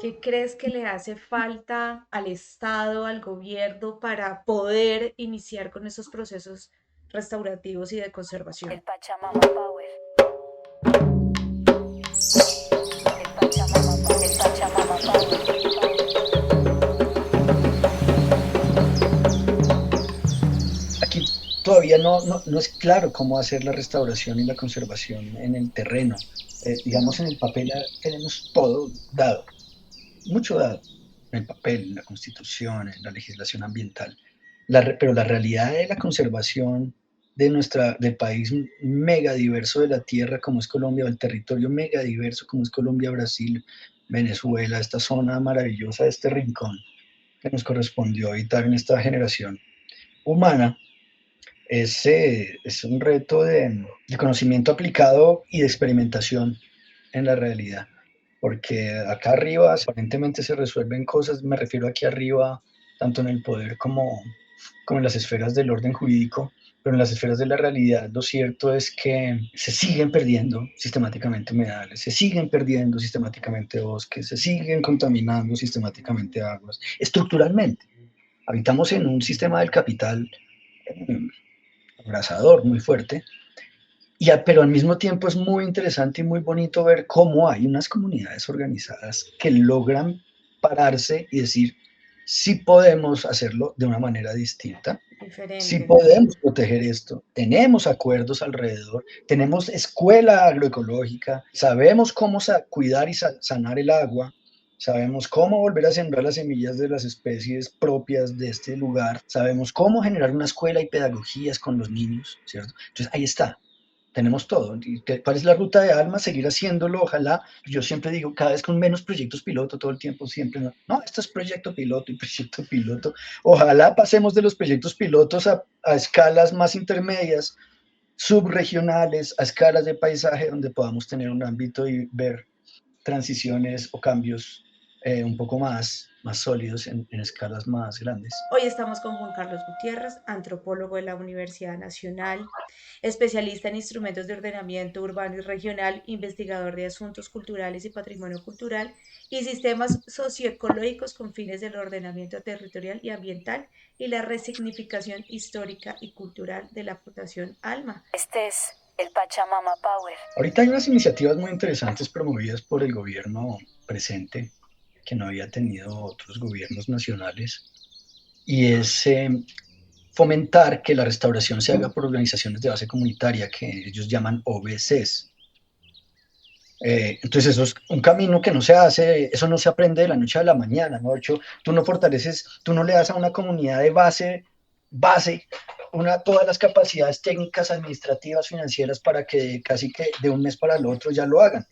¿Qué crees que le hace falta al Estado, al gobierno, para poder iniciar con esos procesos restaurativos y de El conservación? Pachamama Power. El Pachamama Power. El Pachamama Power. Aquí todavía no es claro cómo hacer la restauración y la conservación en el terreno. Digamos, No. en el papel tenemos todo dado, mucho dado, en el papel, en la constitución, en la legislación ambiental. Pero la realidad de la conservación del país mega diverso de la tierra como es Colombia, o el territorio mega diverso como es Colombia, Brasil, Venezuela, esta zona maravillosa, este rincón que nos correspondió habitar en esta generación humana, es un reto de conocimiento aplicado y de experimentación en la realidad. Porque acá arriba aparentemente se resuelven cosas, me refiero aquí arriba, tanto en el poder como en las esferas del orden jurídico, pero en las esferas de la realidad lo cierto es que se siguen perdiendo sistemáticamente humedales, se siguen perdiendo sistemáticamente bosques, se siguen contaminando sistemáticamente aguas, estructuralmente. Habitamos en un sistema del capital eh, abrasador, muy fuerte, pero al mismo tiempo es muy interesante y muy bonito ver cómo hay unas comunidades organizadas que logran pararse y decir, sí podemos hacerlo de una manera distinta, sí Diferente. podemos proteger esto, tenemos acuerdos alrededor, tenemos escuela agroecológica, sabemos cómo cuidar y sanar el agua, sabemos cómo volver a sembrar las semillas de las especies propias de este lugar, sabemos cómo generar una escuela y pedagogías con los niños, ¿cierto? Entonces ahí está, tenemos todo. ¿Cuál es la ruta de Alma? Seguir haciéndolo, ojalá. Yo siempre digo, cada vez con menos proyectos piloto, todo el tiempo, siempre. No, no, esto es proyecto piloto y proyecto piloto. Ojalá pasemos de los proyectos pilotos a escalas más intermedias, subregionales, a escalas de paisaje, donde podamos tener un ámbito y ver transiciones o cambios un poco más sólidos en escalas más grandes. Hoy estamos con Juan Carlos Gutiérrez, antropólogo de la Universidad Nacional, especialista en instrumentos de ordenamiento urbano y regional, investigador de asuntos culturales y patrimonio cultural y sistemas socioecológicos con fines del ordenamiento territorial y ambiental y la resignificación histórica y cultural de la Fundación Alma. Este es el Pachamama Power. Ahorita hay unas iniciativas muy interesantes promovidas por el gobierno presente que no había tenido otros gobiernos nacionales y es fomentar que la restauración se haga por organizaciones de base comunitaria que ellos llaman OBCs. Entonces eso es un camino que no se hace, eso no se aprende de la noche a la mañana, ¿no? De hecho, tú no fortaleces, tú no le das a una comunidad de base todas las capacidades técnicas, administrativas, financieras para que casi que de un mes para el otro ya lo hagan.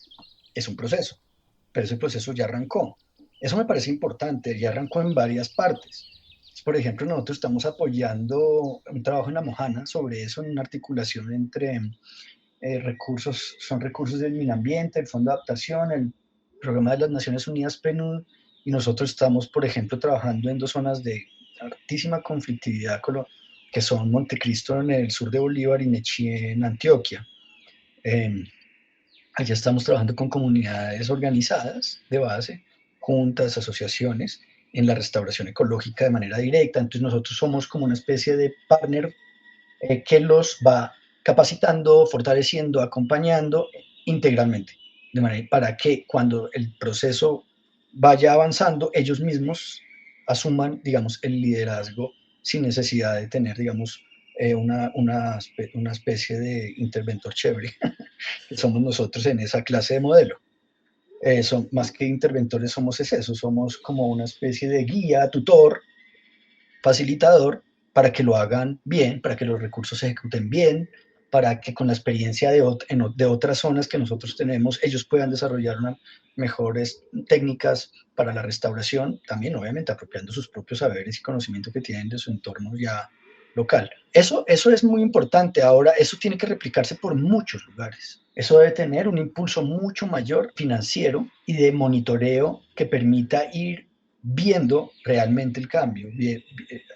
Es un proceso, pero ese proceso ya arrancó. Eso me parece importante, ya arrancó en varias partes. Por ejemplo, nosotros estamos apoyando un trabajo en La Mojana sobre eso, en una articulación entre son recursos del Minambiente, el Fondo de Adaptación, el Programa de las Naciones Unidas, PNUD, y nosotros estamos, por ejemplo, trabajando en dos zonas de altísima conflictividad, que son Montecristo en el sur de Bolívar y Nechí en Antioquia. Eh, Allá estamos trabajando con comunidades organizadas de base, juntas, asociaciones, en la restauración ecológica de manera directa. Entonces nosotros somos como una especie de partner que los va capacitando, fortaleciendo, acompañando integralmente, de manera para que cuando el proceso vaya avanzando, ellos mismos asuman, digamos, el liderazgo sin necesidad de tener, digamos, una especie de interventor chévere, que somos nosotros en esa clase de modelo. Más que interventores somos eso, somos como una especie de guía, tutor, facilitador para que lo hagan bien, para que los recursos se ejecuten bien, para que con la experiencia de otras zonas que nosotros tenemos, ellos puedan desarrollar unas mejores técnicas para la restauración, también obviamente apropiando sus propios saberes y conocimiento que tienen de su entorno ya local. Eso es muy importante. Ahora, eso tiene que replicarse por muchos lugares. Eso debe tener un impulso mucho mayor financiero y de monitoreo que permita ir viendo realmente el cambio.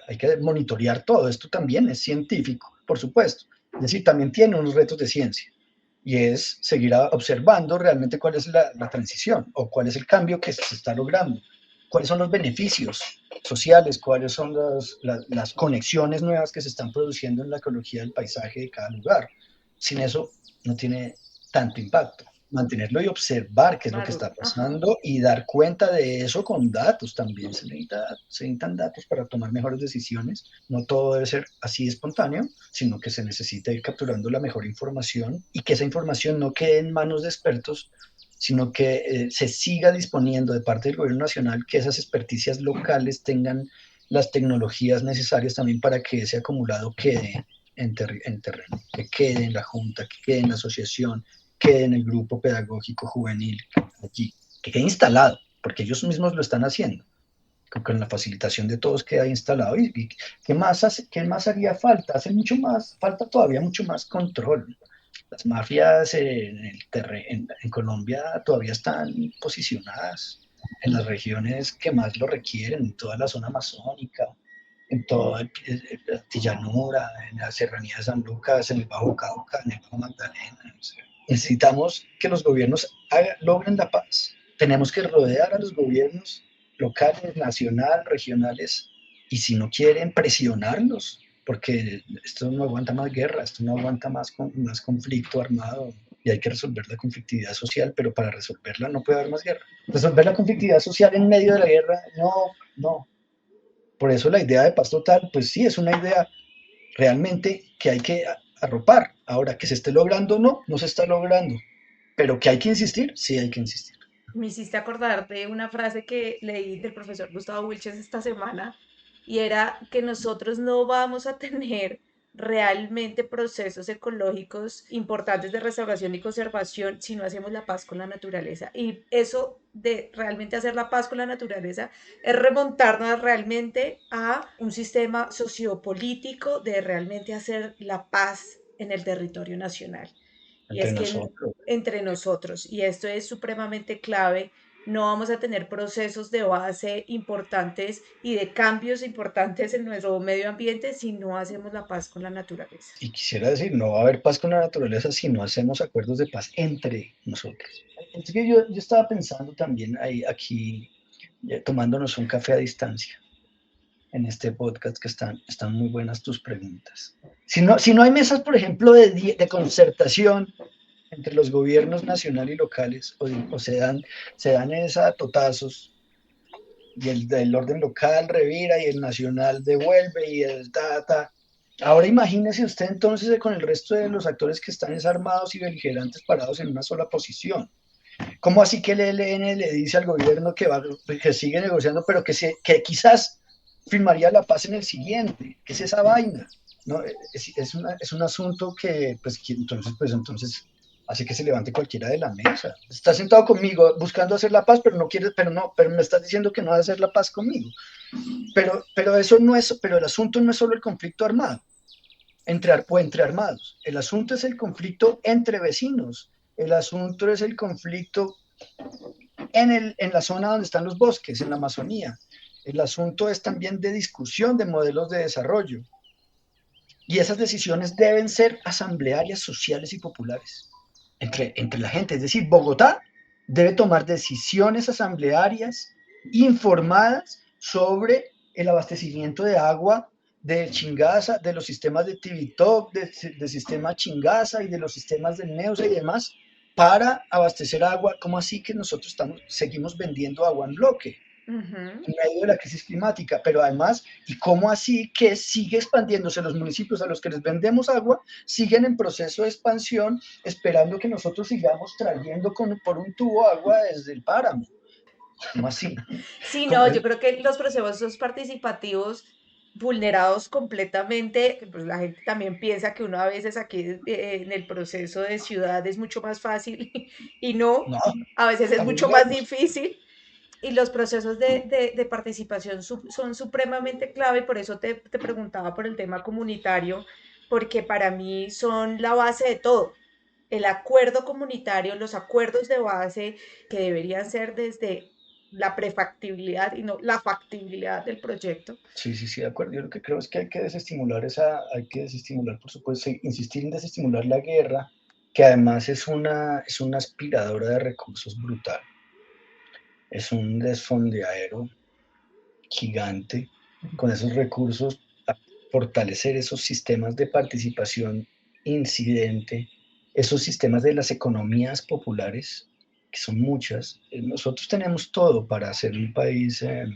Hay que monitorear todo. Esto también es científico, por supuesto. Es decir, también tiene unos retos de ciencia y es seguir observando realmente cuál es la transición o cuál es el cambio que se está logrando, cuáles son los beneficios sociales, cuáles son las conexiones nuevas que se están produciendo en la ecología del paisaje de cada lugar. Sin eso no tiene tanto impacto. Mantenerlo y observar qué es lo que Claro, está ajá. pasando y dar cuenta de eso con datos también. Se necesitan datos para tomar mejores decisiones. No todo debe ser así espontáneo, sino que se necesita ir capturando la mejor información y que esa información no quede en manos de expertos, sino que se siga disponiendo de parte del gobierno nacional que esas experticias locales tengan las tecnologías necesarias también para que ese acumulado quede en terreno, que quede en la junta, que quede en la asociación, quede en el grupo pedagógico juvenil allí, que quede instalado, porque ellos mismos lo están haciendo. Con la facilitación de todos queda instalado. ¿Y qué más haría falta? Hace mucho más, falta todavía mucho más control. Las mafias en Colombia todavía están posicionadas en las regiones que más lo requieren, en toda la zona amazónica, en toda la Llanura, en la serranía de San Lucas, en el Bajo Cauca, en el Bajo Magdalena. O sea, necesitamos que los gobiernos logren la paz. Tenemos que rodear a los gobiernos locales, nacionales, regionales, y si no quieren, presionarlos, porque esto no aguanta más guerra, esto no aguanta más conflicto armado, y hay que resolver la conflictividad social, pero para resolverla no puede haber más guerra. Resolver la conflictividad social en medio de la guerra, no, no. Por eso la idea de paz total, pues sí, es una idea realmente que hay que arropar. Ahora, que se esté logrando, no, no se está logrando, pero que hay que insistir, sí hay que insistir. Me hiciste acordar de una frase que leí del profesor Gustavo Wilches esta semana y era que nosotros no vamos a tener realmente procesos ecológicos importantes de restauración y conservación si no hacemos la paz con la naturaleza. Y eso de realmente hacer la paz con la naturaleza es remontarnos realmente a un sistema sociopolítico de realmente hacer la paz en el territorio nacional. Y Entre es que nosotros. entre nosotros, y esto es supremamente clave, no vamos a tener procesos de base importantes y de cambios importantes en nuestro medio ambiente si no hacemos la paz con la naturaleza. Y quisiera decir, no va a haber paz con la naturaleza si no hacemos acuerdos de paz entre nosotros. Es que yo estaba pensando también ahí, aquí, tomándonos un café a distancia en este podcast, que están muy buenas tus preguntas. Si no hay mesas, por ejemplo, de concertación entre los gobiernos nacional y locales, o se dan esos totazos, y el orden local revira y el nacional devuelve y el ta. Ahora imagínese usted entonces con el resto de los actores que están desarmados y beligerantes parados en una sola posición. ¿Cómo así que el ELN le dice al gobierno que sigue negociando, pero que quizás firmaría la paz en el siguiente? ¿Qué es esa vaina? No, es un asunto que, entonces hace que se levante cualquiera de la mesa. Está sentado conmigo buscando hacer la paz, pero no quiere, pero me estás diciendo que no va a hacer la paz conmigo. Pero eso no es, pero el asunto no es solo el conflicto armado entre armados. El asunto es el conflicto entre vecinos. El asunto es el conflicto en la zona donde están los bosques, en la Amazonía. El asunto es también de discusión de modelos de desarrollo. Y esas decisiones deben ser asamblearias, sociales y populares entre la gente. Es decir, Bogotá debe tomar decisiones asamblearias informadas sobre el abastecimiento de agua de Chingaza, de los sistemas de Tibitoc, de sistema Chingaza y de los sistemas del Neusa y demás, para abastecer agua. ¿Cómo así que nosotros seguimos vendiendo agua en bloque Ujú. en medio de la crisis climática? Pero además, ¿y cómo así que sigue expandiéndose los municipios a los que les vendemos agua, siguen en proceso de expansión, esperando que nosotros sigamos trayendo por un tubo agua desde el páramo? ¿Cómo así? Sí, ¿Cómo no, yo creo que los procesos participativos vulnerados completamente, pues la gente también piensa que uno a veces aquí en el proceso de ciudad es mucho más fácil y no, No, a veces es estamos mucho más lejos. difícil. Y los procesos de participación son supremamente clave, y por eso te preguntaba por el tema comunitario, porque para mí son la base de todo. El acuerdo comunitario, los acuerdos de base que deberían ser desde la prefactibilidad y no la factibilidad del proyecto. Sí, sí, sí, de acuerdo. Yo lo que creo es que hay que desestimular, por supuesto, insistir en desestimular la guerra, que además es una aspiradora de recursos brutal, es un desfondeadero gigante con esos recursos, a fortalecer esos sistemas de participación incidente, esos sistemas de las economías populares, que son muchas. Nosotros tenemos todo para ser un país de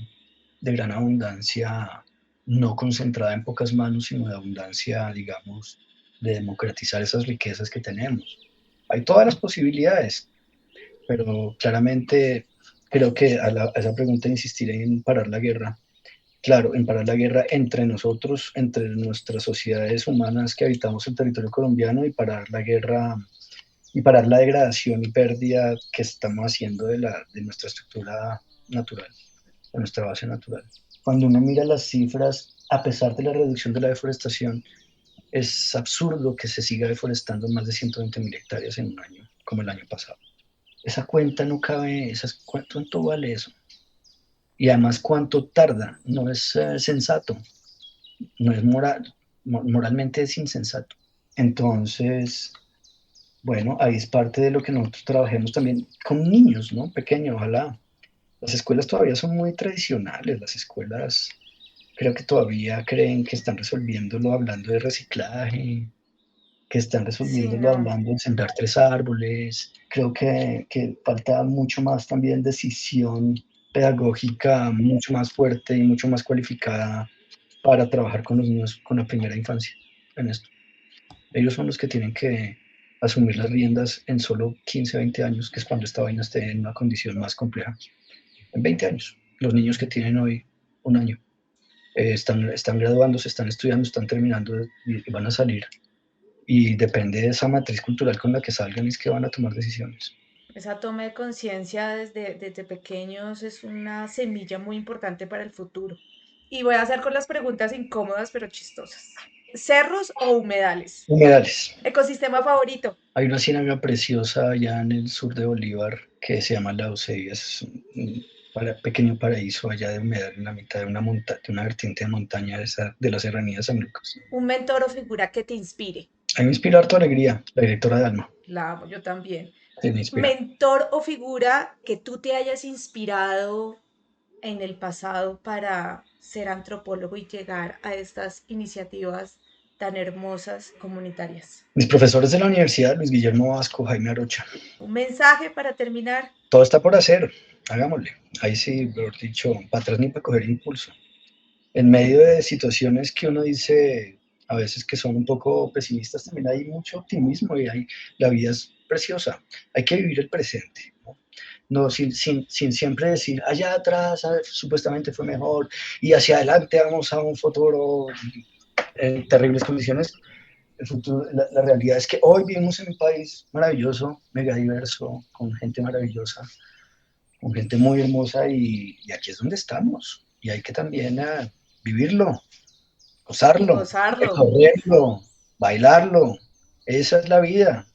gran abundancia, no concentrada en pocas manos, sino de abundancia, digamos, de democratizar esas riquezas que tenemos. Hay todas las posibilidades, pero claramente creo que a esa pregunta insistiré en parar la guerra. Claro, en parar la guerra entre nosotros, entre nuestras sociedades humanas que habitamos el territorio colombiano, y parar la guerra y parar la degradación y pérdida que estamos haciendo de nuestra estructura natural, de nuestra base natural. Cuando uno mira las cifras, a pesar de la reducción de la deforestación, es absurdo que se siga deforestando más de 120.000 hectáreas en un año, como el año pasado. Esa cuenta no cabe, ¿cuánto vale eso? Y además, ¿cuánto tarda? No es sensato, no es moralmente es insensato. Entonces, bueno, ahí es parte de lo que nosotros trabajemos también con niños, ¿no? Pequeños, ojalá. Las escuelas todavía son muy tradicionales, las escuelas creo que todavía creen que están resolviéndolo hablando de reciclaje, que están Sí, resolviéndolo no. hablando de sembrar 3 árboles. Creo que falta mucho más también decisión pedagógica, mucho más fuerte y mucho más cualificada para trabajar con los niños con la primera infancia en esto. Ellos son los que tienen que asumir las riendas en solo 15, 20 años, que es cuando esta vaina esté en una condición más compleja. En 20 años, los niños que tienen hoy un año están graduándose, están estudiando, están terminando y van a salir. Y depende de esa matriz cultural con la que salgan, es que van a tomar decisiones. Esa toma de conciencia desde pequeños es una semilla muy importante para el futuro. Y voy a hacer con las preguntas incómodas pero chistosas. ¿Cerros o humedales? Humedales. ¿Ecosistema favorito? Hay una ciénaga preciosa allá en el sur de Bolívar que se llama La Eusebia. Es un pequeño paraíso allá de humedal en la mitad de de una vertiente de montaña de la serranía de San Lucas. ¿Un mentor o figura que te inspire? A mí me inspira harto Alegría, la directora de Alma. La amo, yo también. Sí, me inspira. ¿Mentor o figura que tú te hayas inspirado en el pasado para ser antropólogo y llegar a estas iniciativas tan hermosas comunitarias? Mis profesores de la universidad, Luis Guillermo Vasco, Jaime Arocha. Un mensaje para terminar. Todo está por hacer, hagámosle. Ahí sí, mejor dicho, para atrás ni para coger impulso. En medio de situaciones que uno dice a veces que son un poco pesimistas, también hay mucho optimismo y la vida es preciosa. Hay que vivir el presente, ¿no? No, sin siempre decir, allá atrás supuestamente fue mejor y hacia adelante vamos a un futuro en terribles condiciones. El futuro, la realidad es que hoy vivimos en un país maravilloso, mega diverso, con gente maravillosa, con gente muy hermosa, y aquí es donde estamos. Y hay que también vivirlo, Y gozarlo, gozarlo, recorrerlo, bailarlo. Esa es la vida.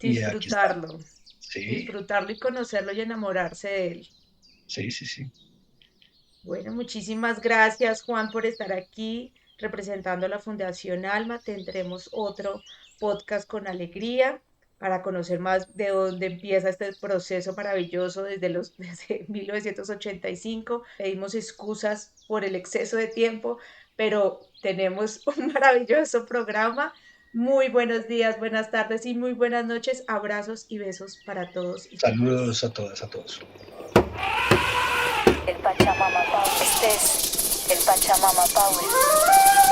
Y aquí estamos. disfrutarlo, Sí, disfrutarlo y conocerlo y enamorarse de él. sí, sí, sí. Bueno, muchísimas gracias, Juan, por estar aquí representando a la Fundación Alma. Tendremos otro podcast con Alegría para conocer más de dónde empieza este proceso maravilloso desde 1985. Pedimos excusas por el exceso de tiempo, pero tenemos un maravilloso programa. Muy buenos días, buenas tardes y muy buenas noches. Abrazos y besos para todos y todas. Saludos a todas, a todos. El Pachamama Power. Este es el Pachamama Power.